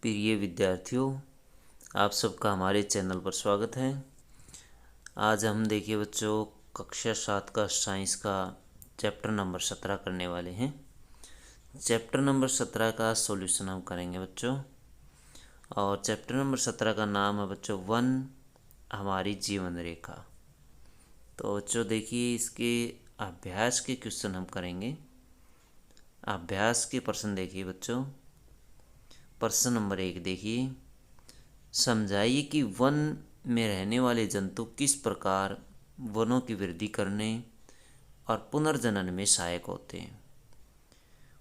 प्रिय विद्यार्थियों, आप सबका हमारे चैनल पर स्वागत है। आज हम देखिए बच्चों कक्षा 7 का साइंस का चैप्टर नंबर 17 करने वाले हैं। चैप्टर नंबर 17 का सॉल्यूशन हम करेंगे बच्चों, और चैप्टर नंबर 17 का नाम है बच्चों वन हमारी जीवन रेखा। तो बच्चों देखिए इसके अभ्यास के क्वेश्चन हम करेंगे। अभ्यास के प्रश्न देखिए बच्चों। प्रश्न नंबर 1 देखिए, समझाइए कि वन में रहने वाले जंतु किस प्रकार वनों की वृद्धि करने और पुनर्जनन में सहायक होते हैं।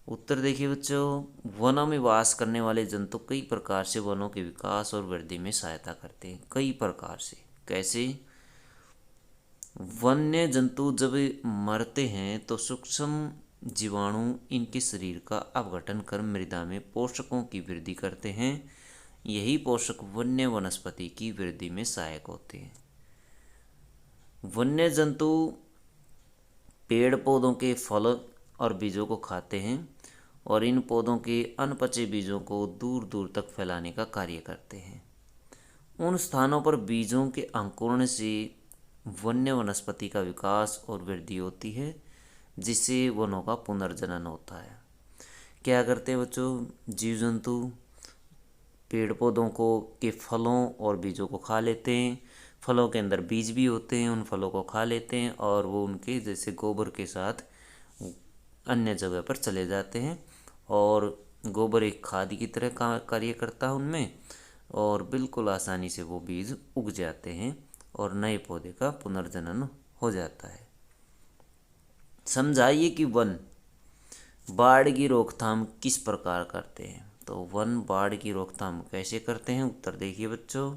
उत्तर देखिए बच्चों, वनों में वास करने वाले जंतु कई प्रकार से वनों के विकास और वृद्धि में सहायता करते हैं। कई प्रकार से कैसे? वन्य जंतु जब मरते हैं तो सूक्ष्म जीवाणु इनके शरीर का अपघटन कर मृदा में पोषकों की वृद्धि करते हैं। यही पोषक वन्य वनस्पति की वृद्धि में सहायक होते हैं। वन्य जंतु पेड़ पौधों के फल और बीजों को खाते हैं और इन पौधों के अनपचे बीजों को दूर दूर तक फैलाने का कार्य करते हैं। उन स्थानों पर बीजों के अंकुरण से वन्य वनस्पति का विकास और वृद्धि होती है, जिससे वनों का पुनर्जनन होता है। क्या करते हैं बच्चों? जीव जंतु पेड़ पौधों को के फलों और बीजों को खा लेते हैं। फलों के अंदर बीज भी होते हैं, उन फलों को खा लेते हैं और वो उनके जैसे गोबर के साथ अन्य जगह पर चले जाते हैं और गोबर एक खाद की तरह कार्य करता है उनमें, और बिल्कुल आसानी से वो बीज उग जाते हैं और नए पौधे का पुनर्जनन हो जाता है। समझाइए कि वन बाढ़ की रोकथाम किस प्रकार करते हैं। तो वन बाढ़ की रोकथाम कैसे करते हैं? उत्तर देखिए बच्चों,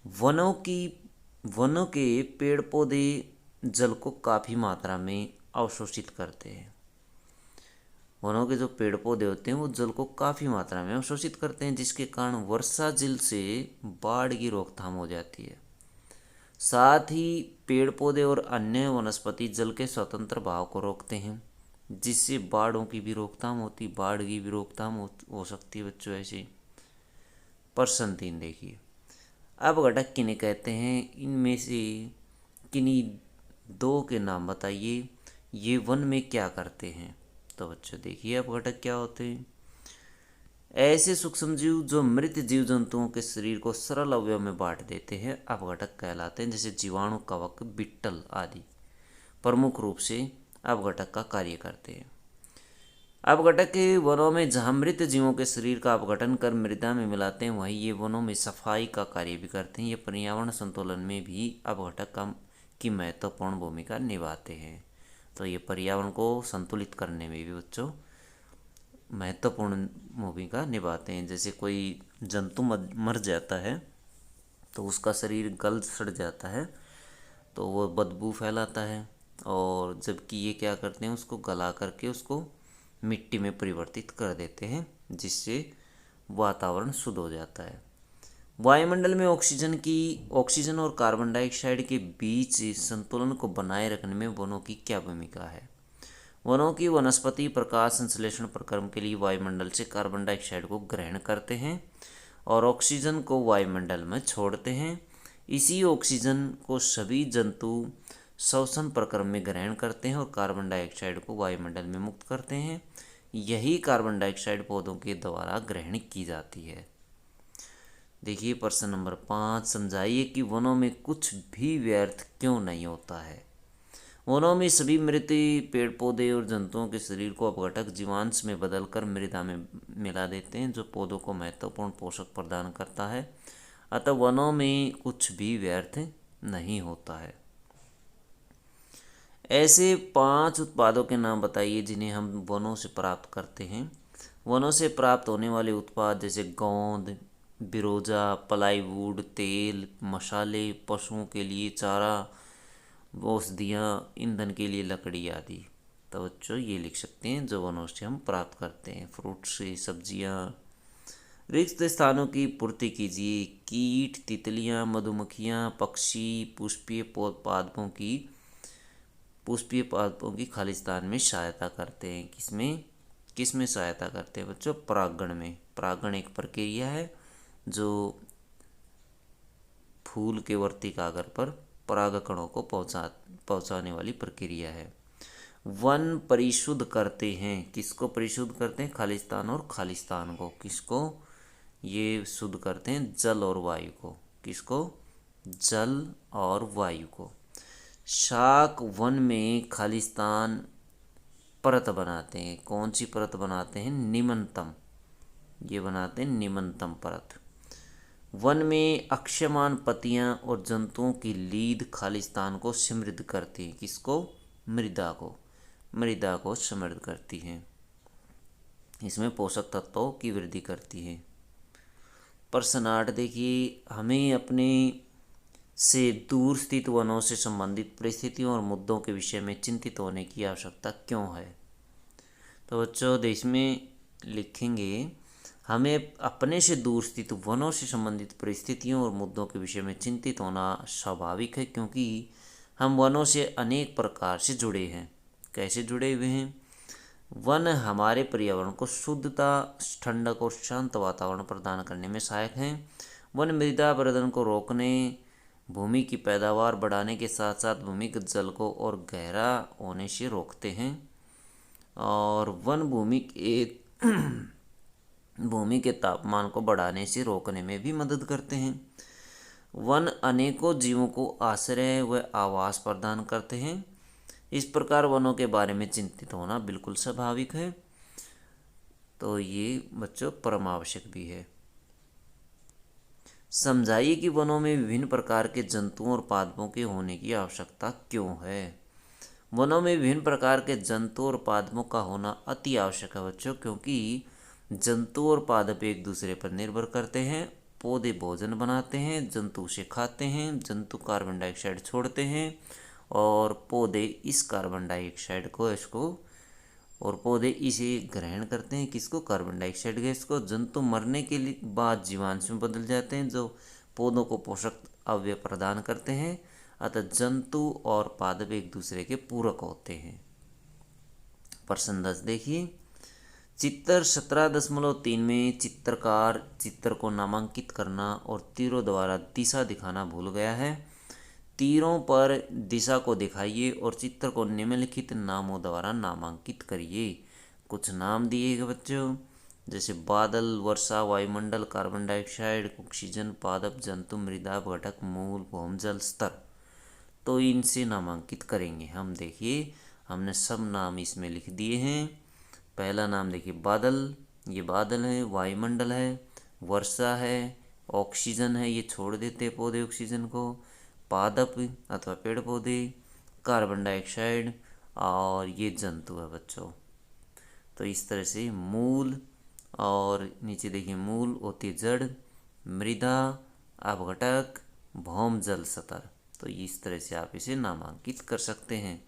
वनों के पेड़ पौधे जल को काफ़ी मात्रा में अवशोषित करते हैं। वनों के जो पेड़ पौधे होते हैं वो जल को काफ़ी मात्रा में अवशोषित करते हैं, जिसके कारण वर्षा जल से बाढ़ की रोकथाम हो जाती है। साथ ही पेड़ पौधे और अन्य वनस्पति जल के स्वतंत्र बहाव को रोकते हैं, जिससे बाढ़ों की भी रोकथाम होती, बाढ़ की भी रोकथाम हो सकती है बच्चों। ऐसे प्रश्न 3 देखिए, अपघटक किन्हें कहते हैं? इनमें से किन्हीं दो के नाम बताइए। ये वन में क्या करते हैं? तो बच्चों देखिए अपघटक क्या होते हैं। ऐसे सूक्ष्मजीव जो मृत जीव जंतुओं के शरीर को सरल अवयव में बांट देते हैं अपघटक कहलाते हैं। जैसे जीवाणु, कवक, बिट्टल आदि प्रमुख रूप से अपघटक का कार्य करते हैं। अपघटक के वनों में जहाँ मृत जीवों के शरीर का अपघटन कर मृदा में मिलाते हैं, वहीं ये वनों में सफाई का कार्य भी करते हैं। ये पर्यावरण संतुलन में भी अपघटक की महत्वपूर्ण भूमिका निभाते हैं। तो ये पर्यावरण को संतुलित करने में भी बच्चों महत्वपूर्ण भूमिका निभाते हैं। जैसे कोई जंतु मर जाता है तो उसका शरीर गल सड़ जाता है तो वो बदबू फैलाता है, और जबकि ये क्या करते हैं, उसको गला करके उसको मिट्टी में परिवर्तित कर देते हैं, जिससे वातावरण शुद्ध हो जाता है। वायुमंडल में ऑक्सीजन और कार्बन डाइऑक्साइड के बीच संतुलन को बनाए रखने में वनों की क्या भूमिका है? वनों की वनस्पति प्रकाश संश्लेषण प्रक्रम के लिए वायुमंडल से कार्बन डाइऑक्साइड को ग्रहण करते हैं और ऑक्सीजन को वायुमंडल में छोड़ते हैं। इसी ऑक्सीजन को सभी जंतु श्वसन प्रक्रम में ग्रहण करते हैं और कार्बन डाइऑक्साइड को वायुमंडल में मुक्त करते हैं। यही कार्बन डाइऑक्साइड पौधों के द्वारा ग्रहण की जाती है। देखिए प्रश्न नंबर 5, समझाइए कि वनों में कुछ भी व्यर्थ क्यों नहीं होता है। वनों में सभी मृत पेड़ पौधे और जंतुओं के शरीर को अपघटक जीवांश में बदलकर मृदा में मिला देते हैं, जो पौधों को महत्वपूर्ण पोषक प्रदान करता है। अतः वनों में कुछ भी व्यर्थ नहीं होता है। ऐसे 5 उत्पादों के नाम बताइए जिन्हें हम वनों से प्राप्त करते हैं। वनों से प्राप्त होने वाले उत्पाद जैसे गोंद, बिरोजा, प्लाईवुड, तेल, मसाले, पशुओं के लिए चारा, औषधियाँ, ईंधन के लिए लकड़ी आदि। तो बच्चों ये लिख सकते हैं जो वनों से हम प्राप्त करते हैं। फ्रूट से सब्जियाँ। रिक्त स्थानों की पूर्ति कीजिए। कीट, तितलियाँ, मधुमक्खियाँ, पक्षी पुष्पीय पादपों की खालिस्तान में सहायता करते हैं। किसमें? किस में सहायता करते हैं बच्चों? परागण में। परागण एक प्रक्रिया है जो फूल के वर्तिकाग्र पर परागकणों को पहुंचाने वाली प्रक्रिया है। वन परिशुद्ध करते हैं, किसको परिशुद्ध करते हैं? खालिस्तान और खालिस्तान को। किसको ये शुद्ध करते हैं? जल और वायु को। किसको? जल और वायु को। शाक वन में खालिस्तान परत बनाते हैं। कौन सी परत बनाते हैं? निम्नतम। ये बनाते हैं निम्नतम परत। वन में अक्षयमान पत्तियां और जंतुओं की लीद खालिस्तान को समृद्ध करती है। किसको? मृदा को। मृदा को समृद्ध करती है, इसमें पोषक तत्वों की वृद्धि करती है। प्रश्न 8 देखिए, हमें अपने से दूर स्थित वनों से संबंधित परिस्थितियों और मुद्दों के विषय में चिंतित होने की आवश्यकता क्यों है? तो बच्चों देश में लिखेंगे, हमें अपने से दूर स्थित वनों से संबंधित परिस्थितियों और मुद्दों के विषय में चिंतित होना स्वाभाविक है, क्योंकि हम वनों से अनेक प्रकार से जुड़े हैं। कैसे जुड़े हुए हैं? वन हमारे पर्यावरण को शुद्धता, ठंडक और शांत वातावरण प्रदान करने में सहायक हैं। वन मृदा अपरदन को रोकने, भूमि की पैदावार बढ़ाने के साथ साथ भूमिगत जल को और गहरा होने से रोकते हैं। और वन भूमि के तापमान को बढ़ाने से रोकने में भी मदद करते हैं। वन अनेकों जीवों को आश्रय व आवास प्रदान करते हैं। इस प्रकार वनों के बारे में चिंतित होना बिल्कुल स्वाभाविक है। तो ये बच्चों परम आवश्यक भी है। समझाइए कि वनों में विभिन्न प्रकार के जंतुओं और पादपों के होने की आवश्यकता क्यों है? वनों में विभिन्न प्रकार के जंतु और पादपों का होना अति आवश्यक है बच्चों, क्योंकि जंतु और पादप एक दूसरे पर निर्भर करते हैं। पौधे भोजन बनाते हैं, जंतु उसे खाते हैं। जंतु कार्बन डाइऑक्साइड छोड़ते हैं और पौधे इस कार्बन डाइऑक्साइड को और पौधे इसे ग्रहण करते हैं। किसको? कार्बन डाइऑक्साइड गैस को। जंतु मरने के बाद जीवांश में बदल जाते हैं, जो पौधों को पोषक अवयव प्रदान करते हैं। अतः जंतु और पादप एक दूसरे के पूरक होते हैं। प्रश्न 10 देखिए, चित्र 17.3 में चित्रकार चित्र को नामांकित करना और तीरों द्वारा दिशा दिखाना भूल गया है। तीरों पर दिशा को दिखाइए और चित्र को निम्नलिखित नामों द्वारा नामांकित करिए। कुछ नाम दिए गए बच्चों, जैसे बादल, वर्षा, वायुमंडल, कार्बन डाइऑक्साइड, ऑक्सीजन, पादप, जंतु, मृदा, घटक, मूल, भौमजल स्तर। तो इनसे नामांकित करेंगे हम। देखिए हमने सब नाम इसमें लिख दिए हैं। पहला नाम देखिए बादल, ये बादल है। वायुमंडल है, वर्षा है, ऑक्सीजन है, ये छोड़ देते पौधे ऑक्सीजन को। पादप अथवा पेड़ पौधे, कार्बन डाइऑक्साइड, और ये जंतु है बच्चों। तो इस तरह से मूल, और नीचे देखिए मूल होती जड़, मृदा, अपघटक, भौम जल स्तर। तो इस तरह से आप इसे नामांकित कर सकते हैं।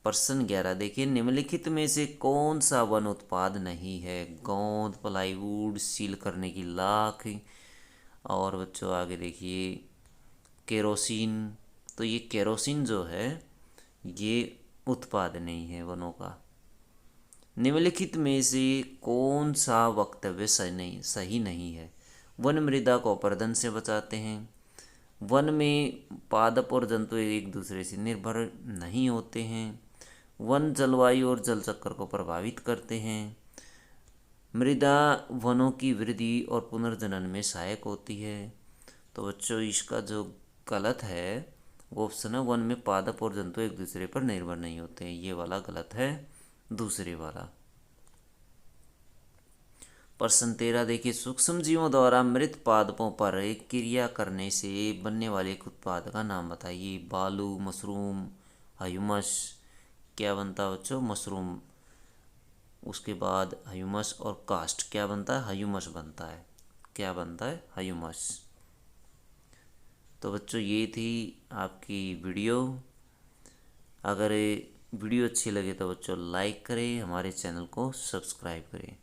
प्रश्न 11 देखिए, निम्नलिखित में से कौन सा वन उत्पाद नहीं है? गोंद, प्लाईवुड, सील करने की लाख, और बच्चों आगे देखिए केरोसिन। तो ये केरोसिन जो है ये उत्पाद नहीं है वनों का। निम्नलिखित में से कौन सा वक्तव्य सही नहीं है? वन मृदा को अपरदन से बचाते हैं। वन में पादप और जंतु एक दूसरे से निर्भर नहीं होते हैं। वन जलवायु और जल चक्र को प्रभावित करते हैं। मृदा वनों की वृद्धि और पुनर्जनन में सहायक होती है। तो बच्चों इसका जो गलत है वो ऑप्शन है, वन में पादप और जंतु एक दूसरे पर निर्भर नहीं होते हैं। ये वाला गलत है, दूसरे वाला। प्रश्न 13 देखिए, सूक्ष्म जीवों द्वारा मृत पादपों पर क्रिया करने से बनने वाले एक उत्पाद का नाम बताइए। बालू, मशरूम, ह्यूमस। क्या बनता है बच्चों? मशरूम। उसके बाद ह्यूमस और कास्ट क्या बनता है? ह्यूमस बनता है। क्या बनता है? ह्यूमस। तो बच्चों ये थी आपकी वीडियो। अगर वीडियो अच्छी लगे तो बच्चों लाइक करें, हमारे चैनल को सब्सक्राइब करें।